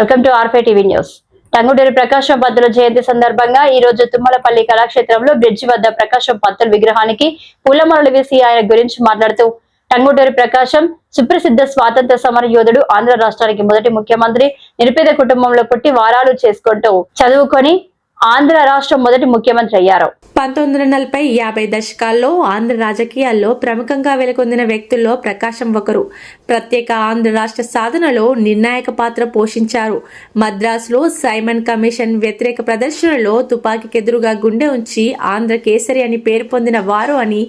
Welcome to ఆర్ఫై TV news. Tanguturi Prakasam Pantulu జయంతి సందర్భంగా ఈ రోజు తుమ్మలపల్లి కళాక్షేత్రంలో బ్రిడ్జి వద్ద ప్రకాశం పంతులు విగ్రహానికి పూలమాలలు వేసి ఆయన గురించి మాట్లాడుతూ టంగుటూరి ప్రకాశం సుప్రసిద్ధ స్వాతంత్ర సమర యోధుడు, ఆంధ్ర రాష్ట్రానికి మొదటి ముఖ్యమంత్రి, నిరుపేద కుటుంబంలో పుట్టి వారాలు చేసుకుంటూ చదువుకొని ఆంధ్ర రాష్ట్రం మొదటి ముఖ్యమంత్రి అయ్యారు. 1940-50 దశకాల్లో ఆంధ్ర రాజకీయాల్లో ప్రముఖంగా వెలుగొందిన వ్యక్తుల్లో ప్రకాశం ఒకరు. ప్రత్యేక ఆంధ్ర రాష్ట్ర సాధనలో నిర్ణాయక పాత్ర పోషించారు. మద్రాసులో సైమన్ కమిషన్ వ్యతిరేక ప్రదర్శనలో తుపాకీకెదురుగా గుండె ఉంచి ఆంధ్ర కేసరి అని పేరు పొందిన వారు అని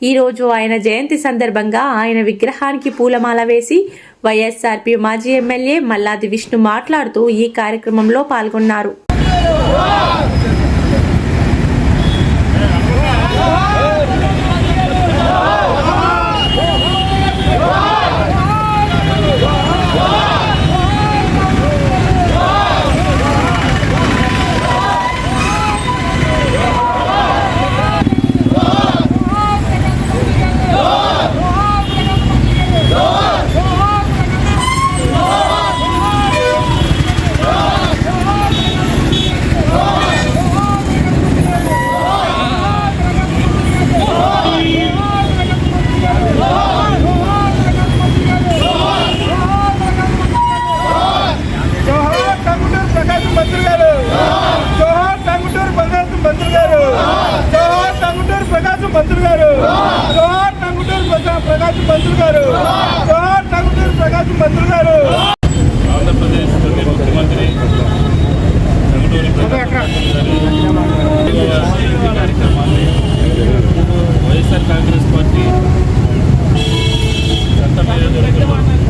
ఈ రోజు ఆయన జయంతి సందర్భంగా ఆయన విగ్రహానికి పూలమాల వేసి వైఎస్ఆర్పీ మాజీ ఎమ్మెల్యే మల్లాది విష్ణు మాట్లాడుతూ ఈ కార్యక్రమంలో పాల్గొన్నారు. ఆంధ్రప్రదేశ్ ముఖ్యమంత్రి టంగుటూరి కార్యక్రమాన్ని వైఎస్ఆర్ కాంగ్రెస్ పార్టీ గత నియోజకవర్గంలో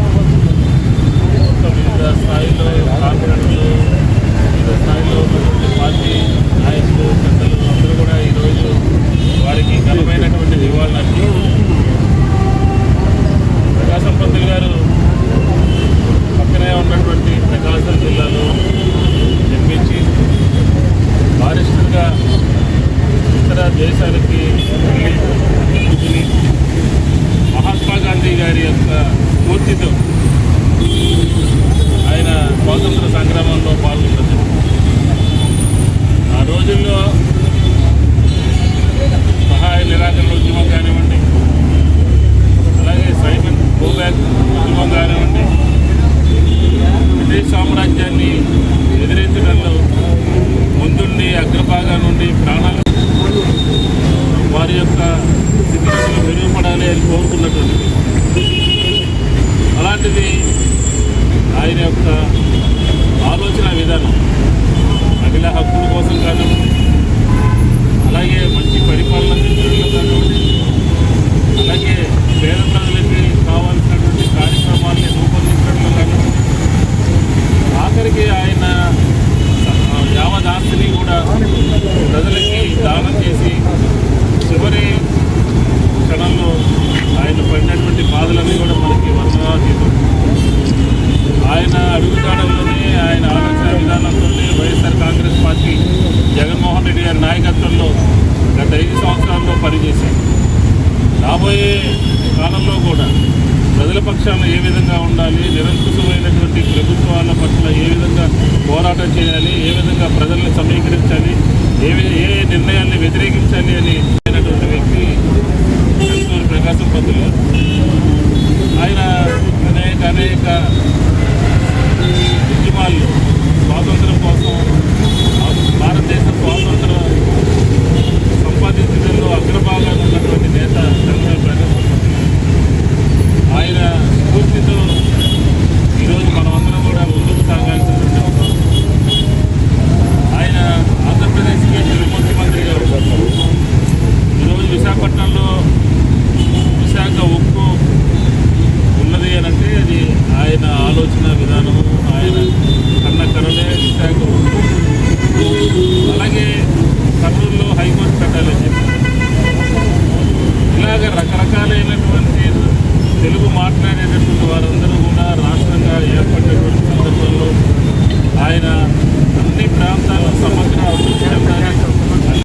వివిధ స్థాయిలో కార్పొరేటర్లు, వివిధ స్థాయిలో పార్టీ నాయకులు, పెద్దలు అందరూ కూడా ఈరోజు వారికి ఘనమైనటువంటి నివాళులు ప్రకాశం పంతులు గారు పక్కనే ఉన్నటువంటి ప్రకాశం జిల్లాలో జన్మించి బారిస్టర్గా ఇతర దేశాలకి వెళ్ళి మహాత్మా గాంధీ గారి యొక్క స్ఫూర్తితో ఆయన స్వాతంత్ర సంగ్రామంలో పాల్గొన్నారు. ఆ రోజుల్లో సహాయ నిరాకరణ ఉద్యమం కానివ్వండి, అలాగే సైమన్ గోబ్యాక్ ఉద్యమం కానివ్వండి, బ్రిటిష్ సామ్రాజ్యాన్ని ఎదిరించడంలో ముందుండి అగ్రభాగా నుండి ప్రాణాలు వారి యొక్క స్థితిగతులు మెరుగుపడాలి అని కోరుకున్నటువంటిది. అలాంటిది ఆయన యొక్క ఆలోచన విధానం మహిళా హక్కుల కోసం కానివ్వండి, అలాగే మంచి పరిపాలన అందించడంలో కానివ్వండి, అలాగే పేద ప్రజలకి కావాల్సినటువంటి కార్యక్రమాల్ని రూపొందించడంలో కానివ్వండి, ఆఖరికి ఆయన యావదాస్తిని కూడా ప్రజలకి దానం చేసి చివరి క్షణంలో ఆయన పడినటువంటి బాధలన్నీ కూడా మనకి వర్ణనాతీతం. ఆయన అడుగుజాడల్లోనే, ఆయన ఆలోచన విధానంలోనే వైఎస్ఆర్ కాంగ్రెస్ పార్టీ జగన్మోహన్ రెడ్డి గారి నాయకత్వంలో గత 5 సంవత్సరాల్లో పనిచేశారు. రాబోయే కాలంలో కూడా ప్రజల పక్షాన ఏ విధంగా ఉండాలి, నిరంకుశమైనటువంటి ప్రభుత్వాల పట్ల ఏ విధంగా పోరాటం చేయాలి, ఏ విధంగా ప్రజల్ని సమీకరించాలి, ఏ నిర్ణయాన్ని వ్యతిరేకించాలి అని అయినటువంటి వ్యక్తి టంగుటూరి ప్రకాశం పంతులు. ఆయన అనేక ఉద్యమాల్లో స్వాతంత్రం కోసం, భారతదేశ స్వాతంత్రం సంపాదించడంలో అగ్రభాగాలు ఉన్నటువంటి నేత టంగుటూరి ప్రకాశం. ఆయన స్ఫూర్తితో ఈరోజు మనమందరం కూడా ముందుకు సాగాల్సినటువంటి అవసరం. ఆయన ఆంధ్రప్రదేశ్కి తొలి ముఖ్యమంత్రిగా ఈరోజు విశాఖపట్నంలో విశాఖ ఉక్కు ఉన్నది అని అంటే అది ఆయన ఆలోచన విధానము, ఆయన కన్న కరలే విశాఖ ఉక్కు. అలాగే కర్నూలులో హైకోర్టు కట్టాలని చెప్పి ఇలాగ రకరకాలైనటువంటి తెలుగు మాట్లాడే